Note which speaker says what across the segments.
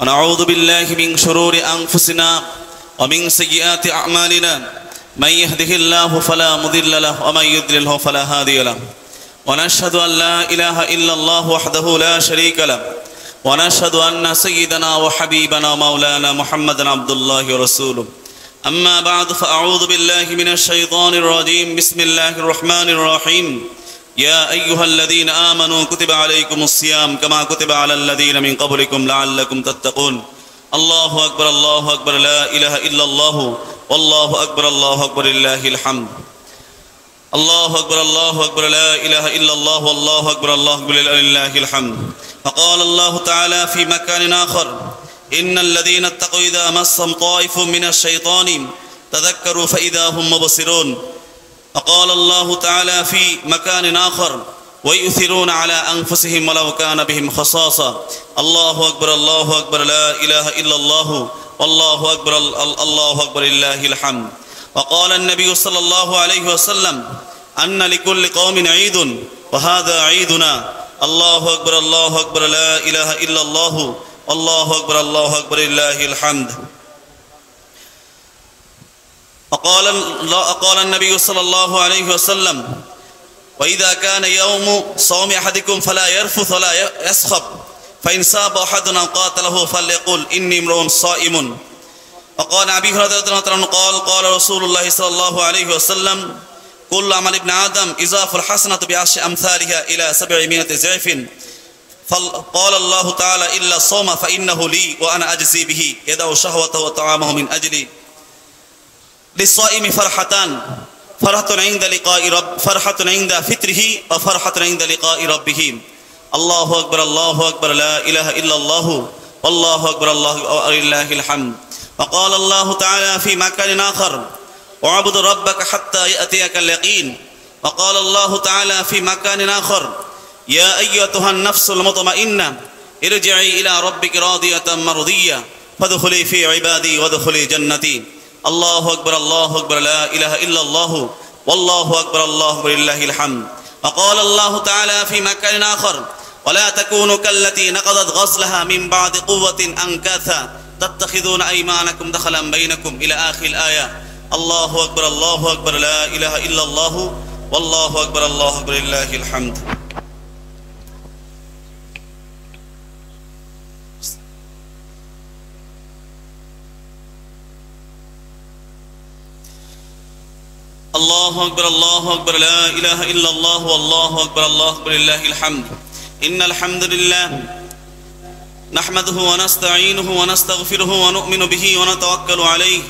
Speaker 1: ونعوذ بالله من شرور أنفسنا ومن سيئات أعمالنا من يهده الله فلا مضل له ومن يضلله فلا هادي له ونشهد أن لا إله إلا الله وحده لا شريك له ونشهد أن سيدنا وحبيبنا مولانا محمدا عبد الله ورسوله أما بعد فأعوذ بالله من الشيطان الرجيم بسم الله الرحمن الرحيم يا أيها الذين آمنوا كتب عليكم الصيام كما كتب على الذين من قبلكم لعلكم تتقون الله أكبر لا إله إلا الله والله أكبر لله الحمد الله أكبر لا إله إلا الله والله أكبر لله الحمد فقال الله تعالى في مكان آخر إن الذين اتقوا إذا مسهم طائف من الشيطان تذكروا فإذا هم مبصرون وقال الله تعالى في مكان آخر ويؤثرون على أنفسهم ولو كان بهم خصاصة الله أكبر لا إله إلا الله والله أكبر لله الحمد وقال النبي صلى الله عليه وسلم أن لكل قوم عيد وهذا عيدنا الله أكبر لا إله إلا الله والله أكبر لله الحمد وقال النبي صلى الله عليه وسلم وإذا كان يوم صوم أحدكم فلا يرفث ولا يسخب فإن ساب أحدنا قاتله فليقل إني امرؤ صائم وقال أبي هريرة قال رسول الله صلى الله عليه وسلم كل عمل ابن آدم إضاف الحسنة بعشر أمثالها إلى 700 ضعف فقال الله تعالى إلا الصوم فإنه لي وأنا أجزي به يدع شهوته وطعامه من أجلي للصائم فرحتان فرحة عند فطره وفرحة عند لقاء ربه الله أكبر لا إله إلا الله والله أكبر لله الحمد وقال الله تعالى في مكان آخر واعبد ربك حتى يأتيك اليقين وقال الله تعالى في مكان آخر يا أيتها النفس المطمئنة ارجعي إلى ربك راضية مرضية فادخلي في عبادي وادخلي جنتي الله أكبر لا إله إلا الله والله أكبر لله الحمد وقال الله تعالى في مكان آخر ولا تكونوا كالتي نقضت غزلها من بعد قوة أنكاثا تتخذون أيمانكم دخلا بينكم إلى آخر الآية الله أكبر لا إله إلا الله والله أكبر لله الحمد الله أكبر لا إله إلا الله والله أكبر لله الحمد إن الحمد لله نحمده ونستعينه ونستغفره ونؤمن به ونتوكل عليه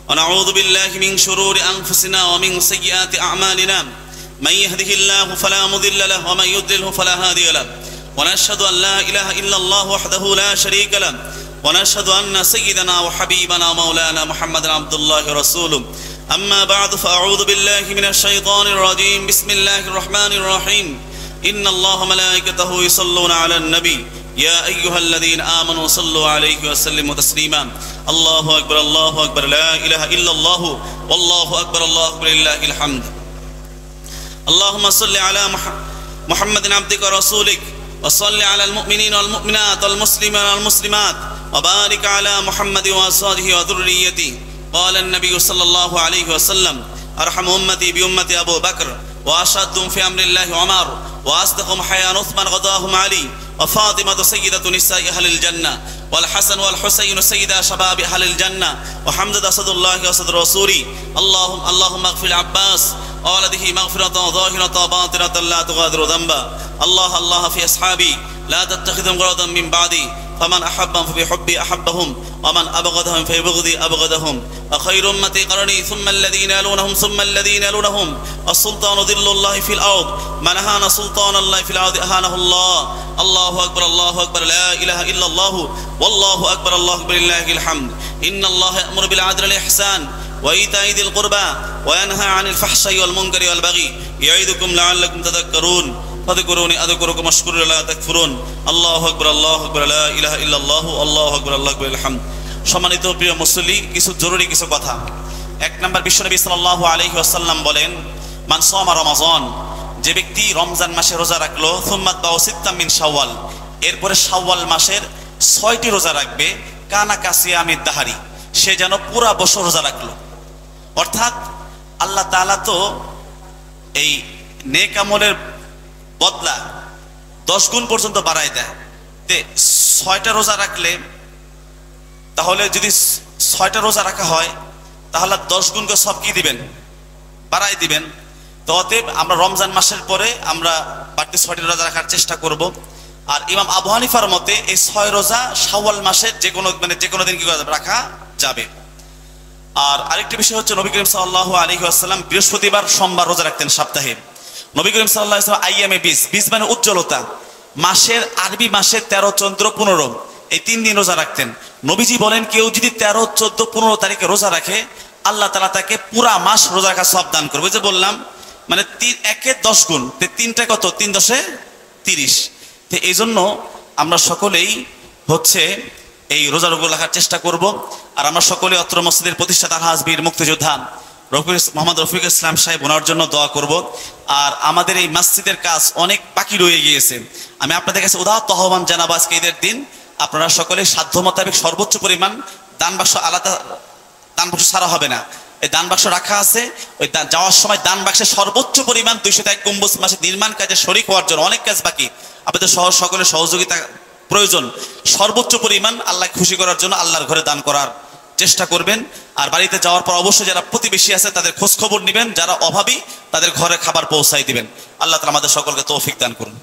Speaker 1: ونعوذ بالله من شرور أنفسنا ومن سيئات أعمالنا من يهده الله فلا مضل له ومن يضلله فلا هادي له ونشهد أن لا إله إلا الله وحده لا شريك له ونشهد أن سيدنا وحبيبنا مولانا محمد عبد الله ورسوله أما بعد فأعوذ بالله من الشيطان الرجيم بسم الله الرحمن الرحيم إن الله ملائكته يصلون على النبي يا أيها الذين آمنوا صلوا عليه وسلموا تسليما الله أكبر لا إله إلا الله والله أكبر لله الحمد اللهم صل على محمد عبدك ورسولك وصل على المؤمنين والمؤمنات والمسلمين والمسلمات وبارك على محمد وأزواجه وذريته قال النبي صلى الله عليه وسلم أرحم أمتي بأمتي أبو بكر وأشهدهم في أمر الله عمر وأصدقهم حياء عثمان غداهم علي وفاطمة سيدة نساء أهل الجنة والحسن والحسين سيدا شباب أهل الجنة وحمد أسد الله وأسد رسولي اللهم اغفر العباس وولده مغفرة ظاهرة باطنة لا تغادر ذنبا الله في أصحابي لا تتخذهم غرضا من بعدي فمن أحبهم فبحبي أحبهم ومن أبغضهم فببغضي أبغضهم وخير أمتي قرني ثم الذين يلونهم السلطان ظل الله في الأرض من أهان سلطان الله في الأرض أهانه الله أكبر لا إله إلا الله والله أكبر لله الحمد إن الله يأمر بالعدل والإحسان وإيتاء ذي القربى وينهى عن الفحشاء والمنكر والبغي يعظكم لعلكم تذكرون فاذكروني أذكركم واشكروا لا تكفرون الله أكبر لا إله إلا الله والله أكبر الحمد সম্মানিত প্রিয় মুসল্লি কিছু জরুরি কিছু কথা এক নাম্বার বিশ্বনবী সাল্লাল্লাহু আলাইহি ওয়াসাল্লাম বলেন মান সামা রমাজান যে ব্যক্তি রমজান মাসে রোজা রাখলো সুম্মা তাও সিত্তাম মিন শাওয়াল এরপরে শাওয়াল মাসের 6টি রোজা রাখবে, কানা কাসিয়ামিদ দাহারি, সে যেন পুরা বছর রোজা রাখলো। অর্থাৎ আল্লাহ তাআলা তো এই নেক আমলের বদলা 10 গুণ পর্যন্ত বাড়ায় দেয়। তে 6টা রোজা রাখলে, তাহলে যদি 6টা রোজা রাখা হয় তাহলে 10 গুণ করে সব কি দিবেন, বাড়াই দিবেন। তো অতএব আমরা রমজান মাসের পরে আমরা বাড়তি 6টি রোজা রাখার চেষ্টা করব। আর ইমাম আবু হানিফার মতে এই 6 রোজা শাওয়াল মাসের যে কোনো দিন কি রাখা যাবে। আর আরেকটি বিষয় হচ্ছে, নবী করিম সাল্লাল্লাহু আলাইহি ওয়াসাল্লাম বৃহস্পতিবার সোমবার রোজা রাখতেন সপ্তাহে। নবী করিম সাল্লাল্লাহু আলাইহি ওয়াসাল্লাম আইয়ামে 20 মানে উজ্জ্বলতা, মাসের আরবি মাসের 13, 14, 15 এই 3 দিন রোজা রাখতেন। নবীজি বলেন, কেউ যদি 13, 14, 15 তারিখে রোজা রাখে, আল্লাহ তাআলা তাকে পুরা মাস রোজা রাখার সওয়াব দান করবে। যে বললাম মানে 1 10 গুণ, 3টা কত, 3 10 30। তো এই জন্য আমরা সকলেই হচ্ছে এই রোজাগুলো রাখার চেষ্টা করব। আর আমরা সকলে অত্র মসজিদের প্রতিষ্ঠাতা আলহাজ বীর মুক্তিযোদ্ধা মোহাম্মদ রফিক ইসলাম সাহেব, ওনার জন্য দোয়া করব। আর আমাদের এই মসজিদের কাজ অনেক বাকি রয়ে গিয়েছে। আমি আপনাদের কাছে উদাত্ত আহ্বান জানাবো, আজকে ঈদের দিন আপনারা সকলে সাধ্য মোতাবেক সর্বোচ্চ পরিমাণ দান বাক্স, আলাদা দান বাক্স ছাড়া হবে না, এই দান বাক্স রাখা আছে। ওই যাওয়ার সময় দান বাক্সে সর্বোচ্চ পরিমাণ 200 গম্বুজ মসজিদ নির্মাণ কাজে শরীক হওয়ার জন্য, অনেক কাজ বাকি, আপনাদের সকলের সহযোগিতা প্রয়োজন। সর্বোচ্চ পরিমাণ আল্লাহ খুশি করার জন্য আল্লাহর ঘরে দান করার চেষ্টা করবেন। আর বাড়িতে যাওয়ার পর অবশ্যই যারা প্রতিবেশী আছে তাদের খোঁজ খবর নেবেন, যারা অভাবী তাদের ঘরে খাবার পৌঁছাই দিবেন। আল্লাহ তাআলা আমাদের সকলকে তৌফিক দান করুন।